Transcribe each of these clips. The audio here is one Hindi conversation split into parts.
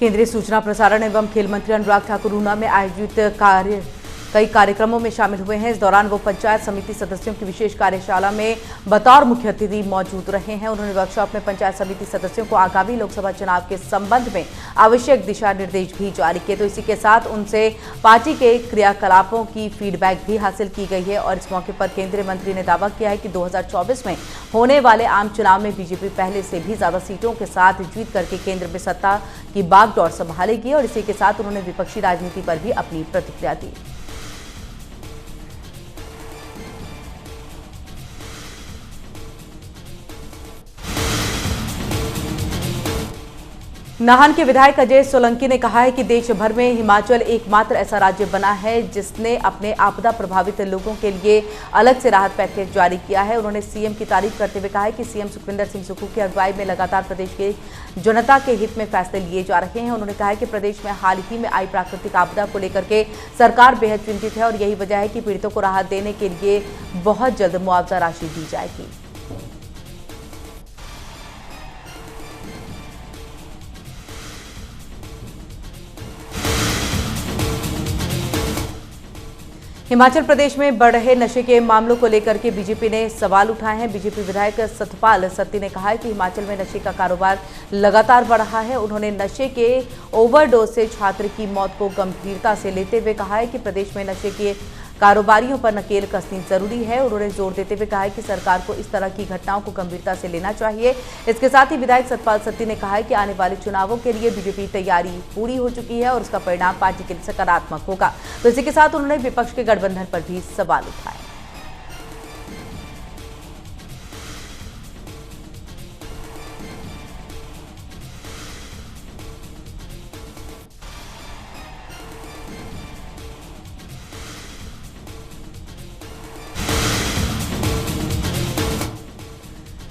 केंद्रीय सूचना प्रसारण एवं खेल मंत्री अनुराग ठाकुर ऊना में आयोजित कई कार्यक्रमों में शामिल हुए हैं। इस दौरान वो पंचायत समिति सदस्यों की विशेष कार्यशाला में बतौर मुख्य अतिथि मौजूद रहे हैं। उन्होंने वर्कशॉप में पंचायत समिति सदस्यों को आगामी लोकसभा चुनाव के संबंध में आवश्यक दिशा निर्देश भी जारी किए। तो इसी के साथ उनसे पार्टी के क्रियाकलापों की फीडबैक भी हासिल की गई है। और इस मौके पर केंद्रीय मंत्री ने दावा किया है कि 2024 में होने वाले आम चुनाव में बीजेपी पहले से भी ज्यादा सीटों के साथ जीत करके केंद्र में सत्ता की बागडोर संभालेगी। और इसी के साथ उन्होंने विपक्षी राजनीति पर भी अपनी प्रतिक्रिया दी। नाहन के विधायक अजय सोलंकी ने कहा है कि देश भर में हिमाचल एकमात्र ऐसा राज्य बना है जिसने अपने आपदा प्रभावित लोगों के लिए अलग से राहत पैकेज जारी किया है। उन्होंने सीएम की तारीफ करते हुए कहा है कि सीएम सुखविंदर सिंह सुक्खू की अगुवाई में लगातार प्रदेश के जनता के हित में फैसले लिए जा रहे हैं। उन्होंने कहा है कि प्रदेश में हाल ही में आई प्राकृतिक आपदा को लेकर के सरकार बेहद चिंतित है और यही वजह है कि पीड़ितों को राहत देने के लिए बहुत जल्द मुआवजा राशि दी जाएगी। हिमाचल प्रदेश में बढ़ रहे नशे के मामलों को लेकर के बीजेपी ने सवाल उठाए हैं। बीजेपी विधायक सतपाल सत्ती ने कहा है कि हिमाचल में नशे का कारोबार लगातार बढ़ रहा है। उन्होंने नशे के ओवरडोज से छात्र की मौत को गंभीरता से लेते हुए कहा है कि प्रदेश में नशे के कारोबारियों पर नकेल कसनी जरूरी है। उन्होंने जोर देते हुए कहा है कि सरकार को इस तरह की घटनाओं को गंभीरता से लेना चाहिए। इसके साथ ही विधायक सतपाल सत्ती ने कहा है कि आने वाले चुनावों के लिए बीजेपी तैयारी पूरी हो चुकी है और उसका परिणाम पार्टी के लिए सकारात्मक होगा। तो इसी के साथ उन्होंने विपक्ष के गठबंधन पर भी सवाल उठाए।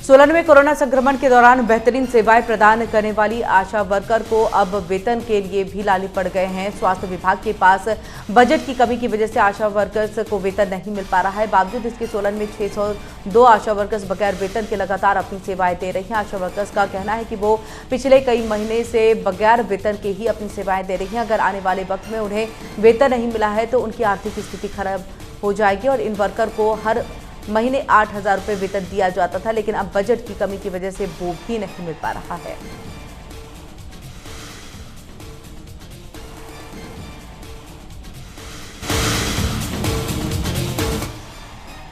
सोलन में कोरोना संक्रमण के दौरान बेहतरीन सेवाएं प्रदान करने वाली आशा वर्कर को अब वेतन के लिए भी लाले पड़ गए हैं। स्वास्थ्य विभाग के पास बजट की कमी की वजह से आशा वर्कर्स को वेतन नहीं मिल पा रहा है। बावजूद इसके सोलन में 602 आशा वर्कर्स बगैर वेतन के लगातार अपनी सेवाएं दे रही हैं। आशा वर्कर्स का कहना है कि वो पिछले कई महीने से बगैर वेतन के ही अपनी सेवाएं दे रही हैं। अगर आने वाले वक्त में उन्हें वेतन नहीं मिला है तो उनकी आर्थिक स्थिति खराब हो जाएगी। और इन वर्कर को हर महीने 8,000 रुपये वेतन दिया जाता था, लेकिन अब बजट की कमी की वजह से वो भी नहीं मिल पा रहा है।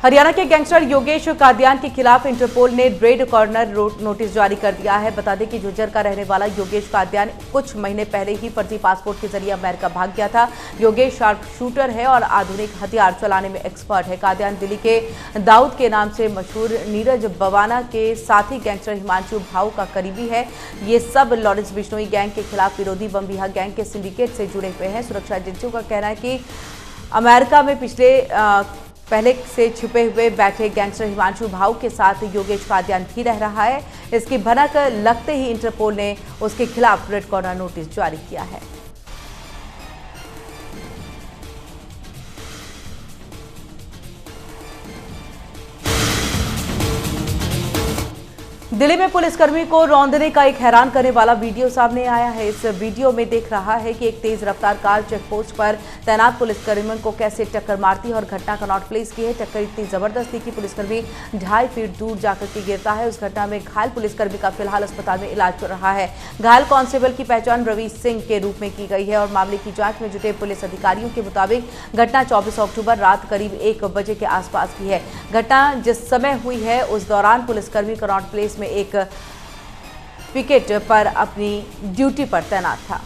हरियाणा के गैंगस्टर योगेश कादियान के खिलाफ इंटरपोल ने रेड कॉर्नर नोटिस जारी कर दिया है। बता दें कि झज्जर का रहने वाला योगेश कादियान कुछ महीने पहले ही फर्जी पासपोर्ट के जरिए अमेरिका भाग गया था। योगेश शार्प शूटर है और आधुनिक हथियार चलाने में एक्सपर्ट है। कादियान दिल्ली के दाऊद के नाम से मशहूर नीरज बवाना के साथी गैंगस्टर हिमांशु भाऊ का करीबी है। ये सब लॉरेंस बिश्नोई गैंग के खिलाफ विरोधी बम बिहा गैंग के सिंडिकेट से जुड़े हुए हैं। सुरक्षा एजेंसियों का कहना है कि अमेरिका में पहले से छिपे हुए बैठे गैंगस्टर हिमांशु भाऊ के साथ योगेश कादियान भी रह रहा है। इसकी भनक लगते ही इंटरपोल ने उसके खिलाफ रेड कॉर्नर नोटिस जारी किया है। दिल्ली में पुलिसकर्मी को रौंदने का एक हैरान करने वाला वीडियो सामने आया है। इस वीडियो में देख रहा है कि एक तेज रफ्तार कार चेकपोस्ट पर तैनात पुलिसकर्मियों को कैसे टक्कर मारती है और घटना का नॉट प्लेस की है। टक्कर इतनी जबरदस्त थी कि पुलिसकर्मी 2.5 फीट दूर जाकर के गिरता है। उस घटना में घायल पुलिसकर्मी का फिलहाल अस्पताल में इलाज चल रहा है। घायल कांस्टेबल की पहचान रवि सिंह के रूप में की गई है और मामले की जांच में जुटे पुलिस अधिकारियों के मुताबिक घटना 24 अक्टूबर रात करीब 1 बजे के आसपास की है। घटना जिस समय हुई है उस दौरान पुलिसकर्मी का नॉट प्लेस में एक पिकेट पर अपनी ड्यूटी पर तैनात था।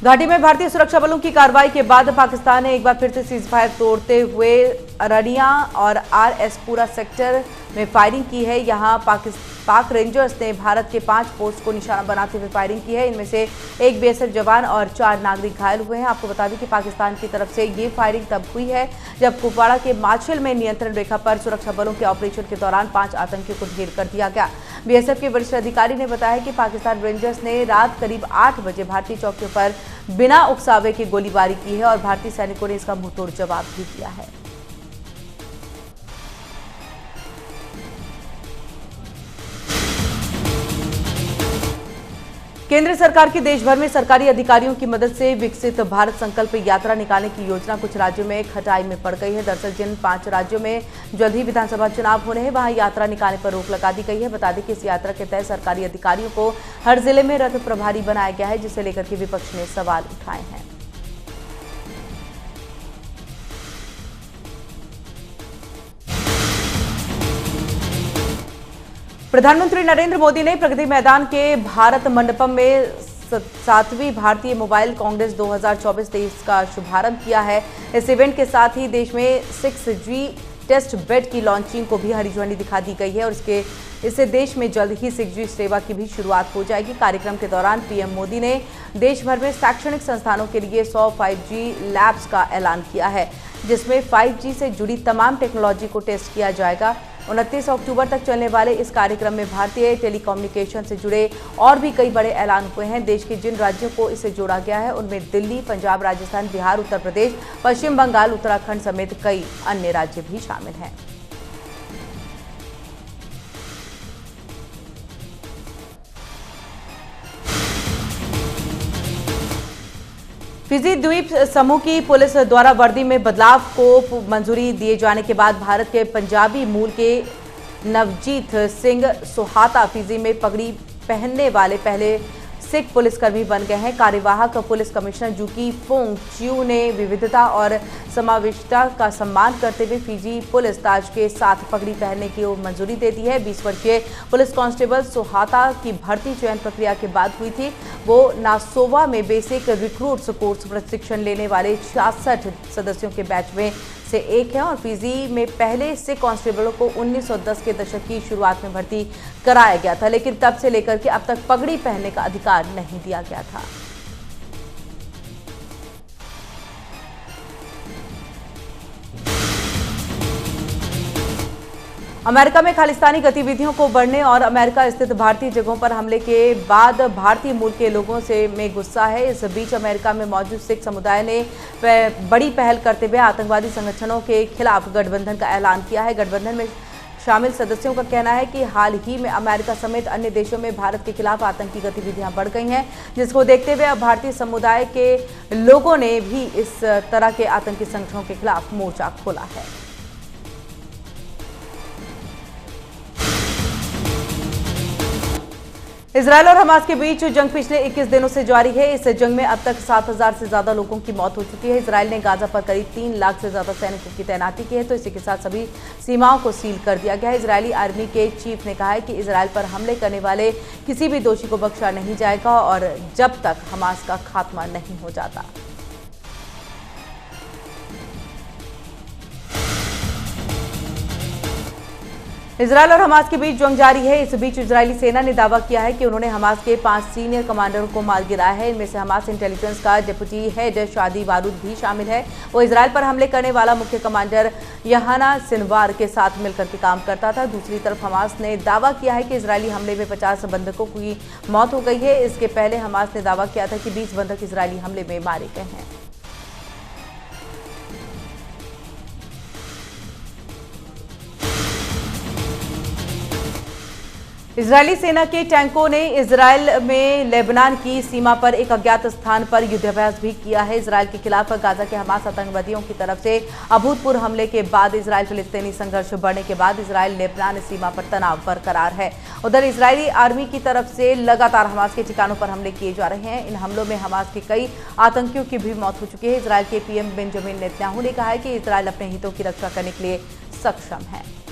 घाटी में भारतीय सुरक्षा बलों की कार्रवाई के बाद पाकिस्तान ने एक बार फिर से सीजफायर तोड़ते हुए अरनिया और आरएसपुरा सेक्टर में फायरिंग की है। यहां पाक रेंजर्स ने भारत के 5 पोस्ट को निशाना बनाते हुए फायरिंग की है। इनमें से एक बीएसएफ जवान और 4 नागरिक घायल हुए हैं। आपको बता दें कि पाकिस्तान की तरफ से ये फायरिंग तब हुई है जब कुपवाड़ा के माछिल में नियंत्रण रेखा पर सुरक्षा बलों के ऑपरेशन के दौरान 5 आतंकियों को ढेर कर दिया गया। बीएसएफ के वरिष्ठ अधिकारी ने बताया कि पाकिस्तान रेंजर्स ने रात करीब 8 बजे भारतीय चौकियों पर बिना उकसावे की गोलीबारी की है और भारतीय सैनिकों ने इसका मुंहतोड़ जवाब भी दिया है। केंद्र सरकार की देश भर में सरकारी अधिकारियों की मदद से विकसित भारत संकल्प यात्रा निकालने की योजना कुछ राज्यों में खटाई में पड़ गई है। दरअसल जिन 5 राज्यों में जल्द ही विधानसभा चुनाव होने हैं, वहां यात्रा निकालने पर रोक लगा दी गई है। बता दें कि इस यात्रा के तहत सरकारी अधिकारियों को हर जिले में रथ प्रभारी बनाया गया है, जिसे लेकर के विपक्ष ने सवाल उठाए हैं। प्रधानमंत्री नरेंद्र मोदी ने प्रगति मैदान के भारत मंडपम में 7वीं भारतीय मोबाइल कांग्रेस 2024 देश का शुभारंभ किया है। इस इवेंट के साथ ही देश में 6G टेस्ट बेड की लॉन्चिंग को भी हरी झंडी दिखा दी गई है और इससे देश में जल्द ही 6G सेवा की भी शुरुआत हो जाएगी। कार्यक्रम के दौरान पीएम मोदी ने देश भर में शैक्षणिक संस्थानों के लिए 100 5G लैब्स का ऐलान किया है, जिसमें 5G से जुड़ी तमाम टेक्नोलॉजी को टेस्ट किया जाएगा। 29 अक्टूबर तक चलने वाले इस कार्यक्रम में भारतीय टेलीकम्युनिकेशन से जुड़े और भी कई बड़े ऐलान हुए हैं। देश के जिन राज्यों को इससे जोड़ा गया है, उनमें दिल्ली, पंजाब, राजस्थान, बिहार, उत्तर प्रदेश, पश्चिम बंगाल, उत्तराखंड समेत कई अन्य राज्य भी शामिल हैं। फिजी द्वीप समूह की पुलिस द्वारा वर्दी में बदलाव को मंजूरी दिए जाने के बाद भारत के पंजाबी मूल के नवजीत सिंह सोहाता फिजी में पगड़ी पहनने वाले पहले सिख पुलिसकर्मी बन गए हैं। कार्यवाहक पुलिस कमिश्नर जूकी फोंग चियू ने विविधता और समावेशिता का सम्मान करते हुए फिजी पुलिस ताज के साथ पगड़ी पहनने की मंजूरी दे दी है। 20 वर्षीय पुलिस कांस्टेबल सोहाता की भर्ती चयन प्रक्रिया के बाद हुई थी। वो नासोवा में बेसिक रिक्रूट्स कोर्स प्रशिक्षण लेने वाले 66 सदस्यों के बैच में से एक है और फिजी में पहले सिख कांस्टेबलों को 1910 के दशक की शुरुआत में भर्ती कराया गया था, लेकिन तब से लेकर के अब तक पगड़ी पहनने का अधिकार नहीं दिया गया था। अमेरिका में खालिस्तानी गतिविधियों को बढ़ने और अमेरिका स्थित भारतीय जगहों पर हमले के बाद भारतीय मूल के लोगों में गुस्सा है। इस बीच अमेरिका में मौजूद सिख समुदाय ने बड़ी पहल करते हुए आतंकवादी संगठनों के खिलाफ गठबंधन का ऐलान किया है। गठबंधन में शामिल सदस्यों का कहना है कि हाल ही में अमेरिका समेत अन्य देशों में भारत के खिलाफ आतंकी गतिविधियां बढ़ गई हैं, जिसको देखते हुए अब भारतीय समुदाय के लोगों ने भी इस तरह के आतंकी संगठनों के खिलाफ मोर्चा खोला है। इजरायल और हमास के बीच जंग पिछले 21 दिनों से जारी है। इस जंग में अब तक 7,000 से ज्यादा लोगों की मौत हो चुकी है। इजरायल ने गाजा पर करीब 3 लाख से ज्यादा सैनिकों की तैनाती की है, तो इसी के साथ सभी सीमाओं को सील कर दिया गया है। इजरायली आर्मी के चीफ ने कहा है कि इजरायल पर हमले करने वाले किसी भी दोषी को बख्शा नहीं जाएगा और जब तक हमास का खात्मा नहीं हो जाता। इजरायल और हमास के बीच जंग जारी है। इस बीच इजरायली सेना ने दावा किया है कि उन्होंने हमास के 5 सीनियर कमांडरों को मार गिराया है। इनमें से हमास इंटेलिजेंस का डिप्टी हेड शादी बारूद भी शामिल है। वो इजरायल पर हमले करने वाला मुख्य कमांडर यहाना सिनवार के साथ मिलकर के काम करता था। दूसरी तरफ हमास ने दावा किया है कि इजरायली हमले में 50 बंधकों की मौत हो गई है। इसके पहले हमास ने दावा किया था कि 20 बंधक इजरायली हमले में मारे गए हैं। इजरायली सेना के टैंकों ने इजरायल में लेबनान की सीमा पर एक अज्ञात स्थान पर युद्धाभ्यास भी किया है। इजरायल के खिलाफ गाजा के हमास आतंकवादियों की तरफ से अभूतपूर्व हमले के बाद इजरायल फिलिस्तीनी संघर्ष बढ़ने के बाद इजरायल लेबनान सीमा पर तनाव बरकरार है। उधर इजरायली आर्मी की तरफ से लगातार हमास के ठिकानों पर हमले किए जा रहे हैं। इन हमलों में हमास के कई आतंकियों की भी मौत हो चुकी है। इजरायल के पीएम बेंजामिन नेतन्याहू ने कहा है कि इजरायल अपने हितों की रक्षा करने के लिए सक्षम है।